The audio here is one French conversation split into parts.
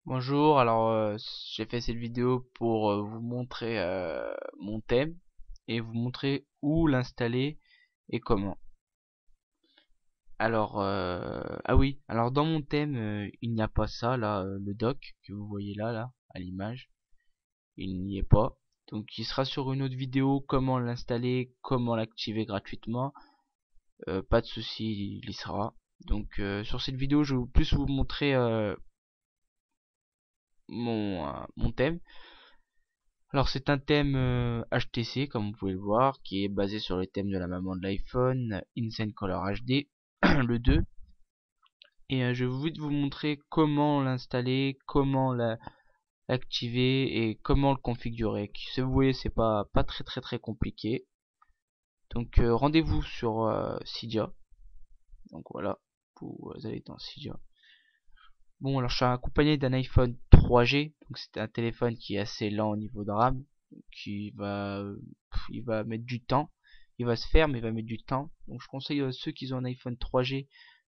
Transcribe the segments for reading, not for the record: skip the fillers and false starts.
Bonjour, j'ai fait cette vidéo pour vous montrer mon thème et vous montrer où l'installer et comment. Ah oui, alors dans mon thème, il n'y a pas ça là, le dock que vous voyez là à l'image, il n'y est pas. Donc il sera sur une autre vidéo comment l'installer, comment l'activer gratuitement. Pas de souci, il y sera. Donc sur cette vidéo, je vais plus vous montrer mon thème. Alors c'est un thème HTC comme vous pouvez le voir qui est basé sur le thème de la maman de l'iPhone, Insane Color HD, le 2. Et je vais vite vous montrer comment l'installer, comment l'activer et comment le configurer. Si vous voyez c'est pas très compliqué. Donc rendez-vous sur Cydia. Donc voilà, vous allez dans Cydia. Bon alors je suis accompagné d'un iPhone 3G, donc c'est un téléphone qui est assez lent au niveau de RAM, qui va il va mettre du temps, il va se faire mais il va mettre du temps. Donc je conseille à ceux qui ont un iPhone 3G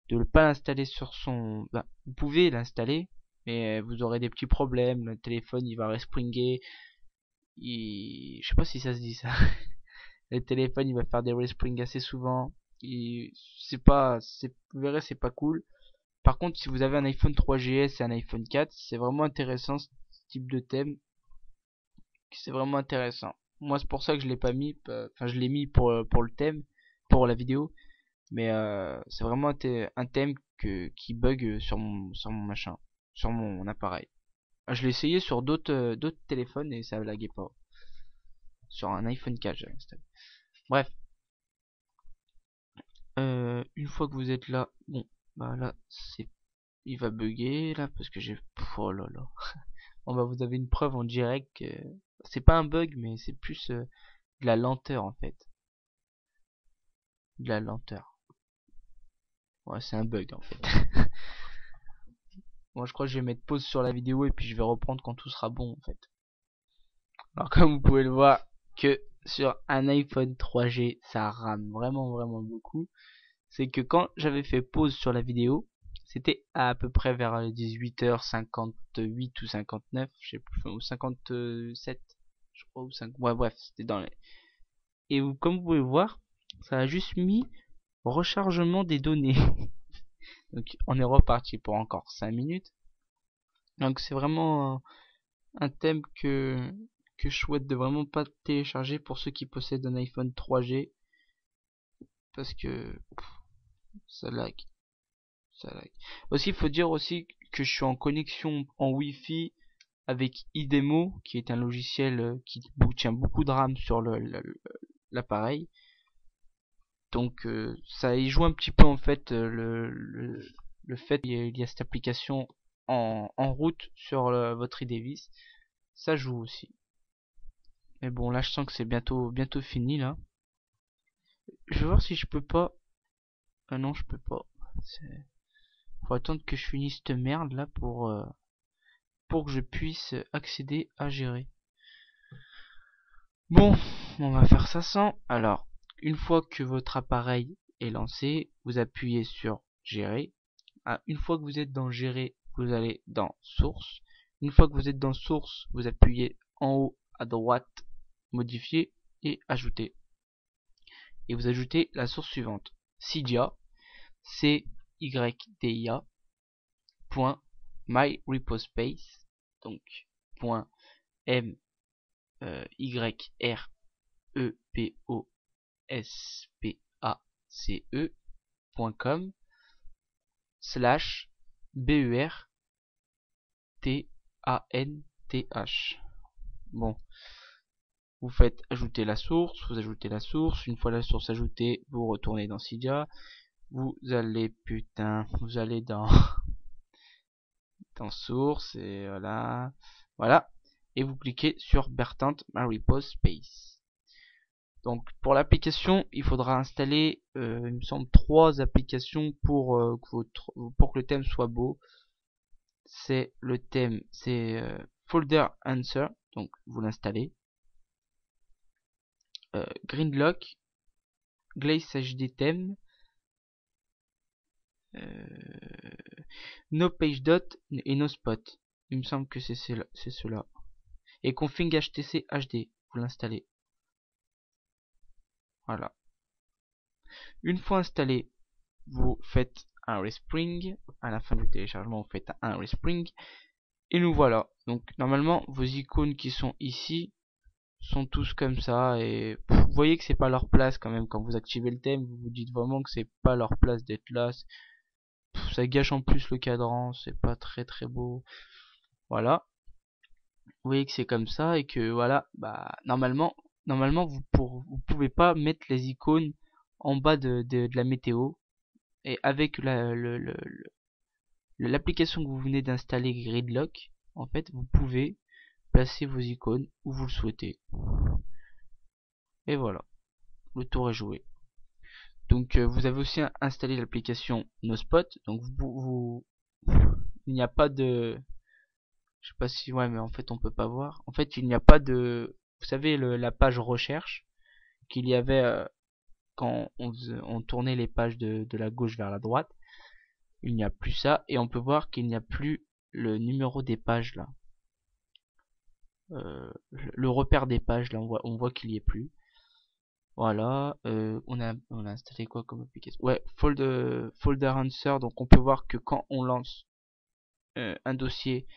de ne pas l'installer sur son vous pouvez l'installer mais vous aurez des petits problèmes, le téléphone il va respringer, je sais pas si ça se dit ça. Le téléphone il va faire des resprings assez souvent. Vous verrez c'est pas cool. Par contre, si vous avez un iPhone 3GS et un iPhone 4, c'est vraiment intéressant ce type de thème. C'est vraiment intéressant. Moi, c'est pour ça que je l'ai pas mis. Enfin, je l'ai mis pour le thème, pour la vidéo. Mais c'est vraiment un thème qui bug sur mon machin, sur mon appareil. Je l'ai essayé sur d'autres téléphones et ça laguait pas. Sur un iPhone 4, j'avais installé. Bref, une fois que vous êtes là, bon, bah là, il va bugger là parce que j'ai, oh là là. Bon bah vous avez une preuve en direct que c'est pas un bug mais c'est plus de la lenteur en fait. De la lenteur. Ouais, c'est un bug en fait. Moi je crois que je vais mettre pause sur la vidéo et puis je vais reprendre quand tout sera bon en fait. Alors comme vous pouvez le voir que sur un iPhone 3G ça rame vraiment beaucoup. C'est que quand j'avais fait pause sur la vidéo, c'était à peu près vers 18h58 ou 59, je sais plus, ou 57, je crois, ou 5, ouais bref, c'était dans les... Et comme vous pouvez voir, ça a juste mis rechargement des données. Donc on est reparti pour encore 5 minutes. Donc c'est vraiment un thème que je souhaite de vraiment pas télécharger pour ceux qui possèdent un iPhone 3G. Parce que ça lag. Ça lag. Aussi, il faut dire aussi que je suis en connexion en Wi-Fi avec iDemo, qui est un logiciel qui tient beaucoup de RAM sur l'appareil. Donc ça y joue un petit peu en fait le fait qu'il y a cette application en route sur votre iDevice. Ça joue aussi. Mais bon là je sens que c'est bientôt fini là. Je vais voir si je peux pas. Ah non je peux pas. Faut attendre que je finisse cette merde là pour que je puisse accéder à gérer. Bon, on va faire ça sans. Alors, une fois que votre appareil est lancé, vous appuyez sur gérer. Une fois que vous êtes dans gérer, vous allez dans source. Une fois que vous êtes dans source, vous appuyez en haut à droite, modifier et ajouter. Et vous ajoutez la source suivante. Cydia, CYDIA, .myrepospace, donc .m YREPOSPACE.com slash BERTANTH. Bon, vous faites ajouter la source, vous ajoutez la source, une fois la source ajoutée, vous retournez dans Cydia, vous allez dans dans source et voilà, et vous cliquez sur Bertant Maripos Space. Donc pour l'application, il faudra installer, il me semble, 3 applications pour que le thème soit beau. C'est le thème, c'est Folder Answer, donc vous l'installez. Greenlock, Glaze HD Theme, No Page Dot et No Spot. Il me semble que c'est cela. Et config HTC HD, vous l'installez. Voilà. Une fois installé, vous faites un respring. À la fin du téléchargement, vous faites un respring. Et nous voilà. Donc normalement, vos icônes qui sont ici sont tous comme ça. Et vous voyez que c'est pas leur place quand même. Quand vous activez le thème, vous vous dites vraiment que c'est pas leur place d'être là. Ça gâche en plus le cadran. C'est pas très très beau. Voilà. Vous voyez que c'est comme ça et que voilà, bah normalement vous pouvez pas mettre les icônes en bas de la météo, et avec l'application que vous venez d'installer Gridlock, en fait vous pouvez placer vos icônes où vous le souhaitez. Et voilà, le tour est joué. Donc vous avez aussi installé l'application NoSpot, donc il n'y a pas de, je sais pas si, ouais, mais en fait on peut pas voir. En fait il n'y a pas de, vous savez la page recherche qu'il y avait quand on tournait les pages de la gauche vers la droite. Il n'y a plus ça, et on peut voir qu'il n'y a plus le numéro des pages là. Le repère des pages là, on voit qu'il y est plus. Voilà, on a installé quoi comme application? Ouais, folder answer, donc on peut voir que quand on lance un dossier,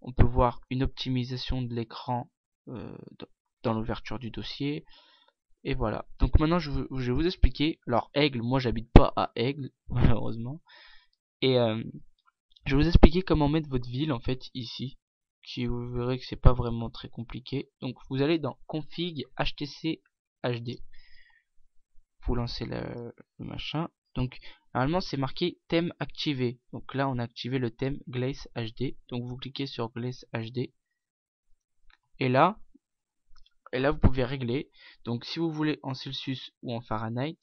on peut voir une optimisation de l'écran dans l'ouverture du dossier. Et voilà. Donc maintenant je vais vous expliquer. Alors Aigle, moi j'habite pas à Aigle, malheureusement. Et je vais vous expliquer comment mettre votre ville en fait ici. Qui vous verrez que c'est pas vraiment très compliqué. Donc vous allez dans config HTC HD. Vous lancez le machin. Donc normalement c'est marqué thème activé. Donc là on a activé le thème Glace HD. Donc vous cliquez sur Glace HD. Et là vous pouvez régler. Donc si vous voulez en Celsius ou en Fahrenheit.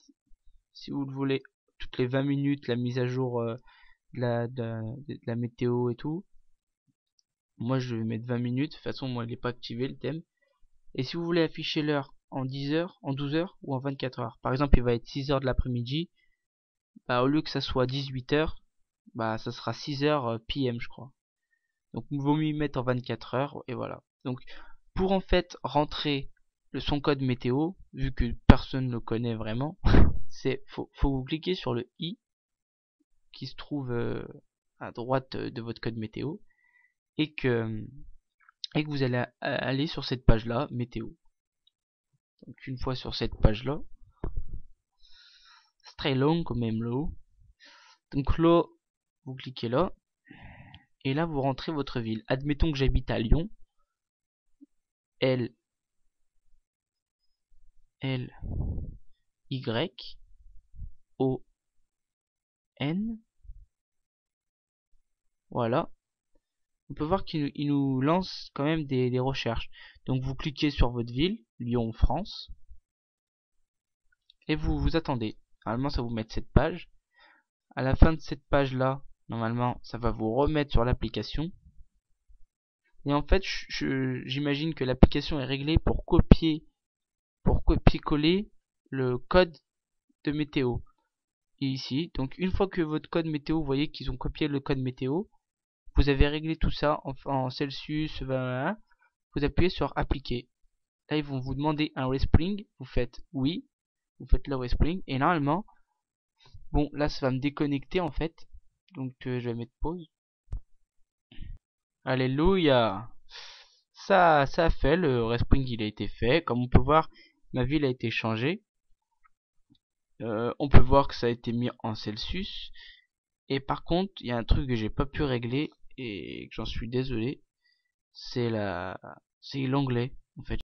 Si vous le voulez toutes les 20 minutes la mise à jour de la météo et tout. Moi je vais mettre 20 minutes. De toute façon moi il n'est pas activé le thème. Et si vous voulez afficher l'heure en 10 heures, en 12 heures ou en 24 heures. Par exemple il va être 6 heures de l'après-midi. Bah, au lieu que ça soit 18 heures, bah ça sera 6 heures PM je crois. Donc il vaut mieux mettre en 24 heures et voilà. Donc pour en fait rentrer son code météo, vu que personne ne le connaît vraiment, faut vous cliquer sur le i qui se trouve à droite de votre code météo, et que vous allez aller sur cette page là, météo. Donc une fois sur cette page là, c'est très long quand même là. Donc là, vous cliquez là, et là vous rentrez votre ville. Admettons que j'habite à Lyon. L Y O N. Voilà. On peut voir qu'il nous lance quand même des recherches. Donc vous cliquez sur votre ville, Lyon, France, et vous attendez. Normalement ça va vous mettre cette page. À la fin de cette page là, normalement ça va vous remettre sur l'application. Et en fait j'imagine que l'application est réglée pour copier-coller le code de météo. Et ici, donc une fois que votre code météo, vous voyez qu'ils ont copié le code météo, vous avez réglé tout ça en Celsius, vous appuyez sur appliquer. Là ils vont vous demander un respring, vous faites oui, vous faites le respring, et normalement, bon là ça va me déconnecter en fait, donc je vais mettre pause. Alléluia, ça a fait, le respring il a été fait. Comme on peut voir, ma ville a été changée. On peut voir que ça a été mis en Celsius. Et par contre, il y a un truc que j'ai pas pu régler et que j'en suis désolé, c'est l'onglet en fait.